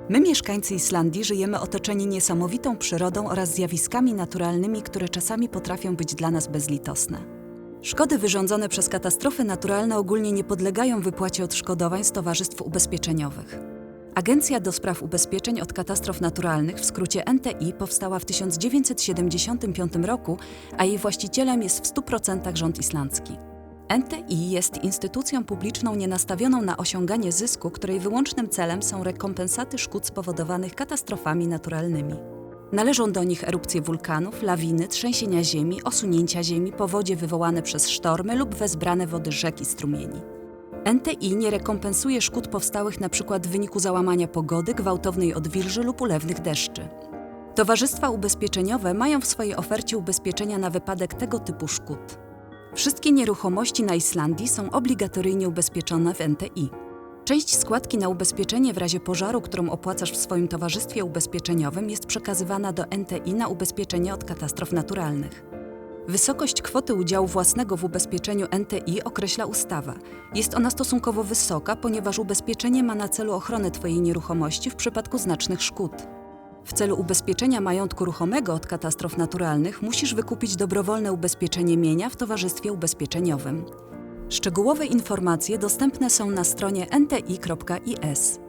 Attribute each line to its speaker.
Speaker 1: My, mieszkańcy Islandii, żyjemy otoczeni niesamowitą przyrodą oraz zjawiskami naturalnymi, które czasami potrafią być dla nas bezlitosne. Szkody wyrządzone przez katastrofy naturalne ogólnie nie podlegają wypłacie odszkodowań z towarzystw ubezpieczeniowych. Agencja do spraw ubezpieczeń od katastrof naturalnych, w skrócie NTI, powstała w 1975 roku, a jej właścicielem jest w 100% rząd islandzki. NTI jest instytucją publiczną nienastawioną na osiąganie zysku, której wyłącznym celem są rekompensaty szkód spowodowanych katastrofami naturalnymi. Należą do nich erupcje wulkanów, lawiny, trzęsienia ziemi, osunięcia ziemi, powodzie wywołane przez sztormy lub wezbrane wody rzek i strumieni. NTI nie rekompensuje szkód powstałych np. w wyniku załamania pogody, gwałtownej odwilży lub ulewnych deszczy. Towarzystwa ubezpieczeniowe mają w swojej ofercie ubezpieczenia na wypadek tego typu szkód. Wszystkie nieruchomości na Islandii są obligatoryjnie ubezpieczone w NTI. Część składki na ubezpieczenie w razie pożaru, którą opłacasz w swoim towarzystwie ubezpieczeniowym, jest przekazywana do NTI na ubezpieczenie od katastrof naturalnych. Wysokość kwoty udziału własnego w ubezpieczeniu NTI określa ustawa. Jest ona stosunkowo wysoka, ponieważ ubezpieczenie ma na celu ochronę Twojej nieruchomości w przypadku znacznych szkód. W celu ubezpieczenia majątku ruchomego od katastrof naturalnych musisz wykupić dobrowolne ubezpieczenie mienia w towarzystwie ubezpieczeniowym. Szczegółowe informacje dostępne są na stronie nti.is.